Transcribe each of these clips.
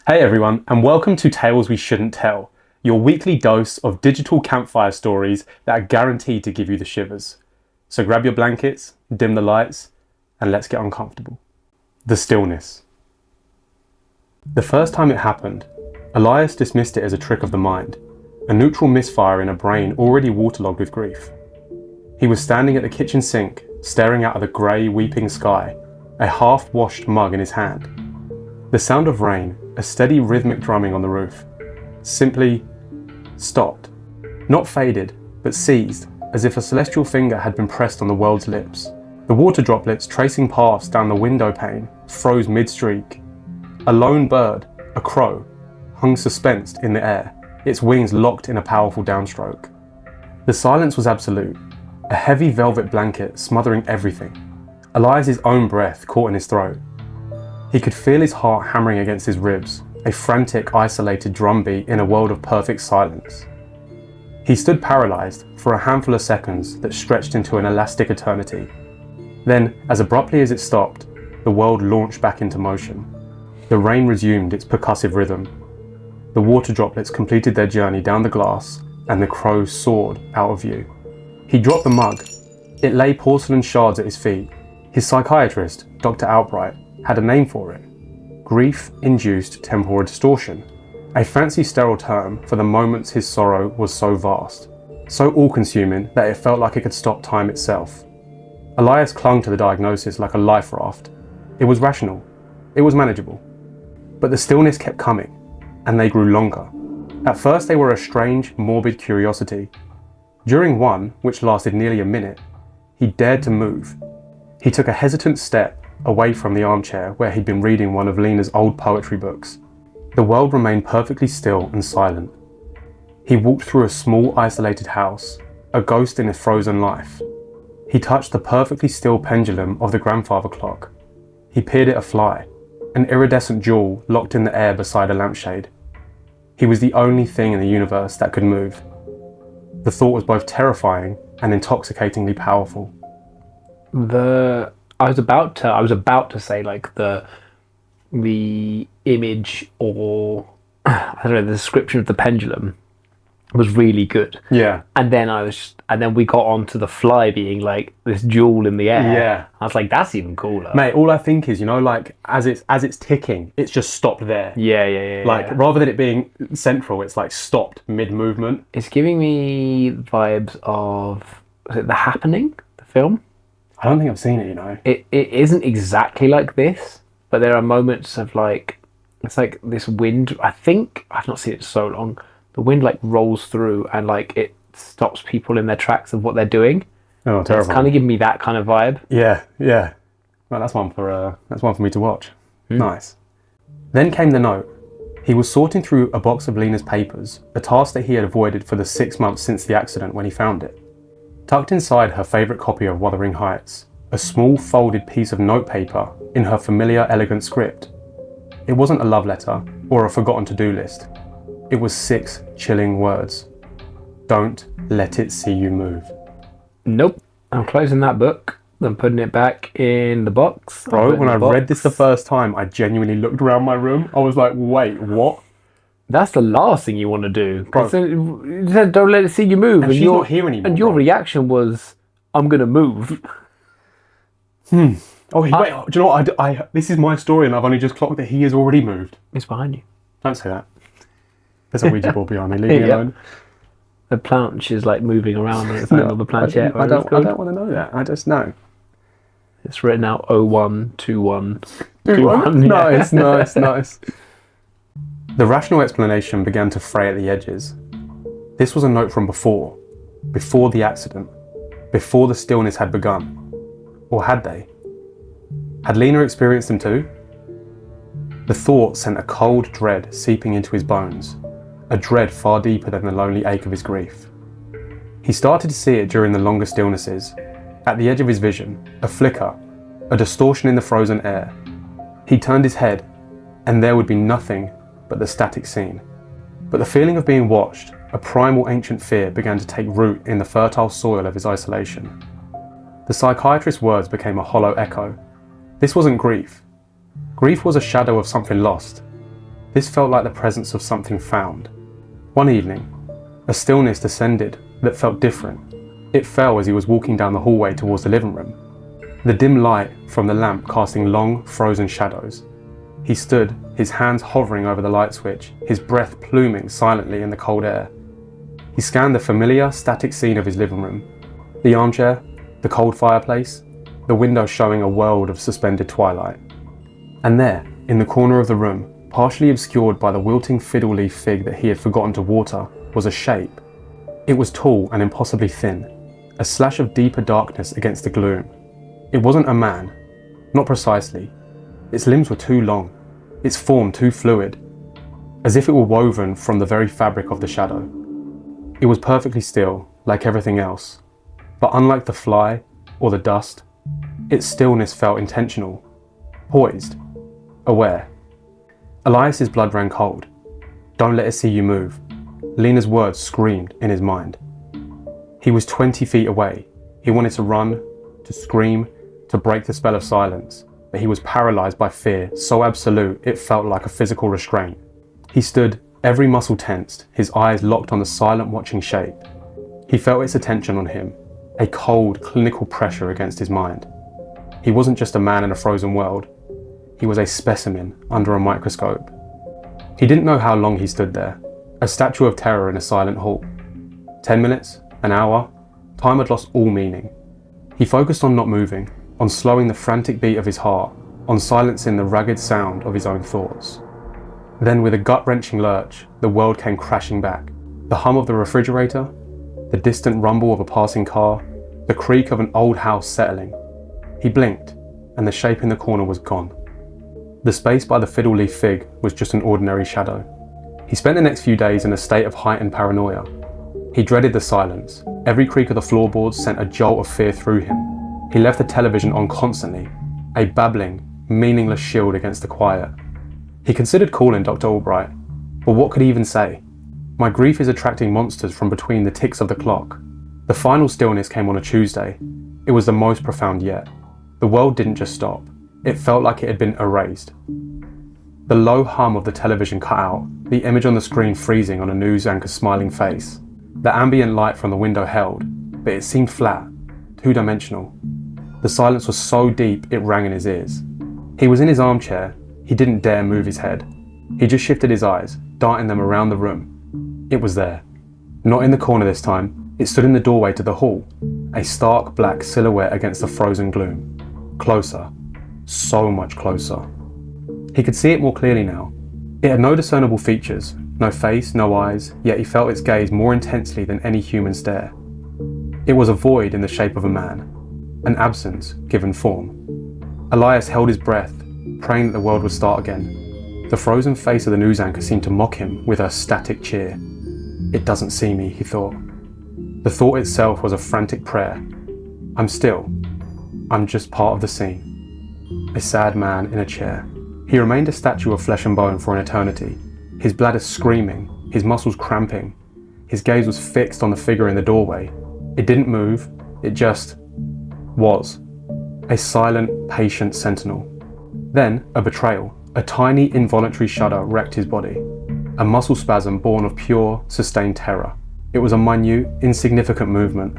Hey everyone, and welcome to Tales We Shouldn't Tell, your weekly dose of digital campfire stories that are guaranteed to give you the shivers. So grab your blankets, dim the lights, and let's get uncomfortable. The Stillness. The first time it happened, Elias dismissed it as a trick of the mind, a neutral misfire in a brain already waterlogged with grief. He was standing at the kitchen sink, staring out at the grey, weeping sky, a half-washed mug in his hand. The sound of rain, a steady rhythmic drumming on the roof, simply stopped. Not faded, but seized, as if a celestial finger had been pressed on the world's lips. The water droplets tracing paths down the window pane froze mid-streak. A lone bird, a crow, hung suspensed in the air, its wings locked in a powerful downstroke. The silence was absolute, a heavy velvet blanket smothering everything. Elias's own breath caught in his throat. He could feel his heart hammering against his ribs, a frantic, isolated drumbeat in a world of perfect silence. He stood paralysed for a handful of seconds that stretched into an elastic eternity. Then, as abruptly as it stopped, the world launched back into motion. The rain resumed its percussive rhythm. The water droplets completed their journey down the glass, and the crow soared out of view. He dropped the mug. It lay porcelain shards at his feet. His psychiatrist, Dr. Albright, had a name for it: grief-induced temporal distortion, a fancy sterile term for the moments his sorrow was so vast, so all-consuming that it felt like it could stop time itself. Elias clung to the diagnosis like a life raft. It was rational, it was manageable. But the stillness kept coming, and they grew longer. At first they were a strange, morbid curiosity. During one, which lasted nearly a minute, he dared to move. He took a hesitant step away from the armchair where he'd been reading one of Lena's old poetry books. The world remained perfectly still and silent. He walked through a small, isolated house, a ghost in a frozen life. He touched the perfectly still pendulum of the grandfather clock. He peered at a fly, an iridescent jewel locked in the air beside a lampshade. He was the only thing in the universe that could move. The thought was both terrifying and intoxicatingly powerful. I was about to say like the image, or I don't know, the description of the pendulum was really good. Yeah. And then we got on to the fly being like this jewel in the air. Yeah. I was like, that's even cooler. Mate, all I think is, like as it's ticking, it's just stopped there. Yeah. Like rather than it being central, it's like stopped mid-movement. It's giving me vibes of, was it The Happening, the film? I don't think I've seen it, It isn't exactly like this, but there are moments of like, it's like this wind, I think, I've not seen it so long, the wind like rolls through and like it stops people in their tracks of what they're doing. Oh, terrible. It's kind of giving me that kind of vibe. Yeah. Well, that's one for me to watch. Nice. Then came the note. He was sorting through a box of Lena's papers, a task that he had avoided for the 6 months since the accident when he found it. Tucked inside her favourite copy of Wuthering Heights, a small folded piece of notepaper in her familiar elegant script. It wasn't a love letter or a forgotten to-do list. It was 6 chilling words. Don't let it see you move. Nope. I'm closing that book and putting it back in the box. Bro, when I read this the first time, I genuinely looked around my room. I was like, wait, what? That's the last thing you want to do. Bro. You said, don't let it see you move. And she's not here anymore. And your reaction was, I'm going to move. Oh, wait, do you know what? This is my story and I've only just clocked that he has already moved. It's behind you. Don't say that. There's a Ouija board behind me. Leave me alone. The planche is like moving around on its own on the planchette. I don't want to know that. I just know. It's written out 0121. 21? Nice. The rational explanation began to fray at the edges. This was a note from before the accident, before the stillness had begun. Or had they? Had Lena experienced them too? The thought sent a cold dread seeping into his bones, a dread far deeper than the lonely ache of his grief. He started to see it during the longer stillnesses, at the edge of his vision, a flicker, a distortion in the frozen air. He turned his head, and there would be nothing but the static scene. But the feeling of being watched, a primal ancient fear, began to take root in the fertile soil of his isolation. The psychiatrist's words became a hollow echo. This wasn't grief. Grief was a shadow of something lost. This felt like the presence of something found. One evening, a stillness descended that felt different. It fell as he was walking down the hallway towards the living room, the dim light from the lamp casting long, frozen shadows. He stood, his hands hovering over the light switch, his breath pluming silently in the cold air. He scanned the familiar, static scene of his living room. The armchair, the cold fireplace, the window showing a world of suspended twilight. And there, in the corner of the room, partially obscured by the wilting fiddle leaf fig that he had forgotten to water, was a shape. It was tall and impossibly thin, a slash of deeper darkness against the gloom. It wasn't a man, not precisely. Its limbs were too long, its form too fluid, as if it were woven from the very fabric of the shadow. It was perfectly still, like everything else, but unlike the fly or the dust, its stillness felt intentional, poised, aware. Elias's blood ran cold. Don't let it see you move. Lena's words screamed in his mind. He was 20 feet away. He wanted to run, to scream, to break the spell of silence, but he was paralyzed by fear, so absolute it felt like a physical restraint. He stood, every muscle tensed, his eyes locked on the silent watching shape. He felt its attention on him, a cold, clinical pressure against his mind. He wasn't just a man in a frozen world. He was a specimen under a microscope. He didn't know how long he stood there, a statue of terror in a silent hall. 10 minutes, an hour, time had lost all meaning. He focused on not moving, on slowing the frantic beat of his heart, on silencing the ragged sound of his own thoughts. Then with a gut-wrenching lurch, the world came crashing back. The hum of the refrigerator, the distant rumble of a passing car, the creak of an old house settling. He blinked, and the shape in the corner was gone. The space by the fiddle leaf fig was just an ordinary shadow. He spent the next few days in a state of heightened paranoia. He dreaded the silence. Every creak of the floorboards sent a jolt of fear through him. He left the television on constantly, a babbling, meaningless shield against the quiet. He considered calling Dr. Albright, but what could he even say? My grief is attracting monsters from between the ticks of the clock. The final stillness came on a Tuesday. It was the most profound yet. The world didn't just stop. It felt like it had been erased. The low hum of the television cut out, the image on the screen freezing on a news anchor's smiling face. The ambient light from the window held, but it seemed flat, two-dimensional. The silence was so deep it rang in his ears. He was in his armchair. He didn't dare move his head. He just shifted his eyes, darting them around the room. It was there. Not in the corner this time. It stood in the doorway to the hall, a stark black silhouette against the frozen gloom. Closer. So much closer. He could see it more clearly now. It had no discernible features, no face, no eyes, yet he felt its gaze more intensely than any human stare. It was a void in the shape of a man, an absence given form. Elias held his breath, praying that the world would start again. The frozen face of the news anchor seemed to mock him with her static cheer. It doesn't see me, he thought. The thought itself was a frantic prayer. I'm still. I'm just part of the scene. A sad man in a chair. He remained a statue of flesh and bone for an eternity, his bladder screaming, his muscles cramping. His gaze was fixed on the figure in the doorway. It didn't move, it just was. A silent, patient sentinel. Then, a betrayal. A tiny, involuntary shudder wrecked his body. A muscle spasm born of pure, sustained terror. It was a minute, insignificant movement,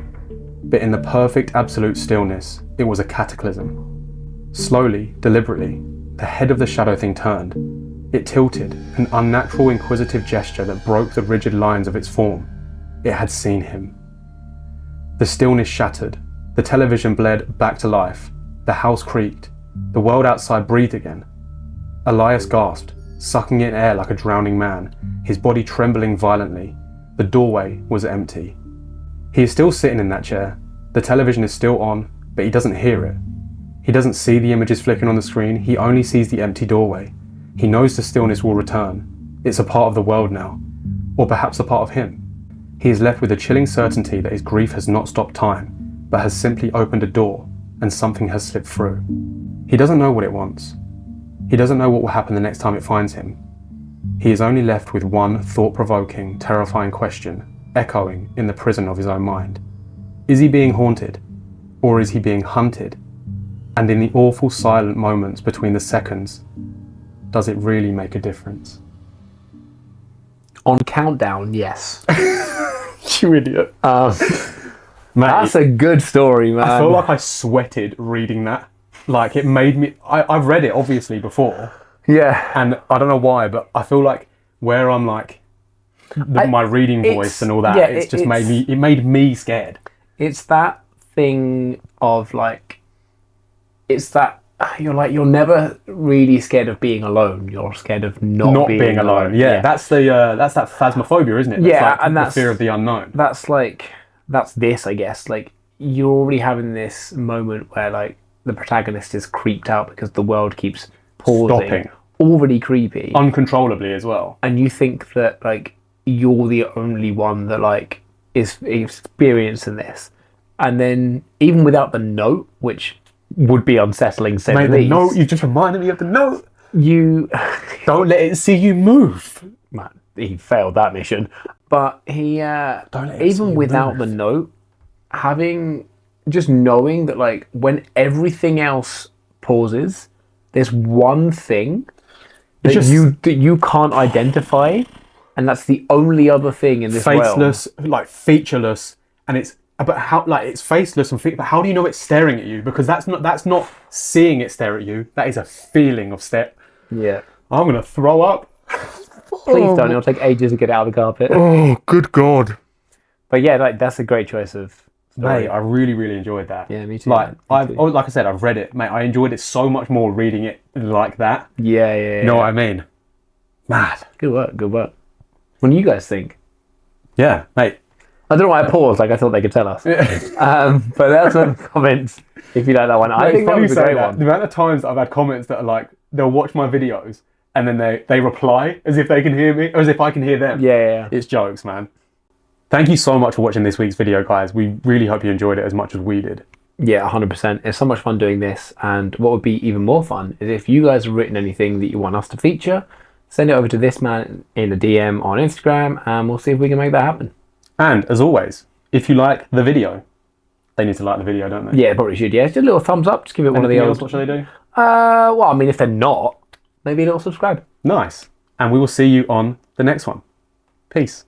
but in the perfect, absolute stillness, it was a cataclysm. Slowly, deliberately, the head of the shadow thing turned. It tilted, an unnatural, inquisitive gesture that broke the rigid lines of its form. It had seen him. The stillness shattered. The television bled back to life. The house creaked. The world outside breathed again. Elias gasped, sucking in air like a drowning man, his body trembling violently. The doorway was empty. He is still sitting in that chair. The television is still on, but he doesn't hear it. He doesn't see the images flickering on the screen. He only sees the empty doorway. He knows the stillness will return. It's a part of the world now, or perhaps a part of him. He is left with a chilling certainty that his grief has not stopped time, but has simply opened a door, and something has slipped through. He doesn't know what it wants. He doesn't know what will happen the next time it finds him. He is only left with one thought-provoking, terrifying question, echoing in the prison of his own mind. Is he being haunted? Or is he being hunted? And in the awful silent moments between the seconds, does it really make a difference? On countdown, yes. You idiot. Mate, That's a good story, man. I feel like I sweated reading that. Like, it made me... I've read it, obviously, before. Yeah. And I don't know why, but I feel like where I'm like... my reading voice and all that, it made me scared. It's that thing of like... It's that... You're never really scared of being alone. You're scared of not being alone. Yeah, that's that phasmophobia, isn't it? Yeah, like and the fear of the unknown. That's this, I guess. Like, you're already having this moment where like the protagonist is creeped out because the world keeps pausing. Stopping. Already creepy. Uncontrollably as well. And you think that like you're the only one that like is experiencing this. And then even without the note, which would be unsettling, say the least. note, you just reminded me of the note. You don't let it see you move. Man, he failed that mission. But he even without the note, just knowing that like when everything else pauses, there's one thing that you can't identify, and that's the only other thing in this faceless, like featureless, and it's faceless and but how do you know it's staring at you? Because that's not seeing it stare at you. That is a feeling of stare. Yeah. I'm gonna throw up. Please don't. It'll take ages to get out of the carpet. Oh, good God. But yeah, like that's a great choice of story. Mate, I really, really enjoyed that. Yeah, me too. Like like I said, I've read it, mate. I enjoyed it so much more reading it like that. Yeah. You know what I mean? Mad. Good work. What do you guys think? Yeah, mate. I don't know why I paused. Like I thought they could tell us. But that's in the comments if you like that one. I think that was a great one. The amount of times I've had comments that are like they'll watch my videos and then they reply as if they can hear me or as if I can hear them. Yeah. It's jokes, man. Thank you so much for watching this week's video, guys. We really hope you enjoyed it as much as we did. Yeah, 100%. It's so much fun doing this. And what would be even more fun is if you guys have written anything that you want us to feature, send it over to this man in a DM on Instagram and we'll see if we can make that happen. And as always, if you like the video, they need to like the video, don't they? Yeah, probably should. Yeah, just a little thumbs up. Just give it one of the old. What should they do? Well, I mean, if they're not, maybe a little subscribe. Nice. And we will see you on the next one. Peace.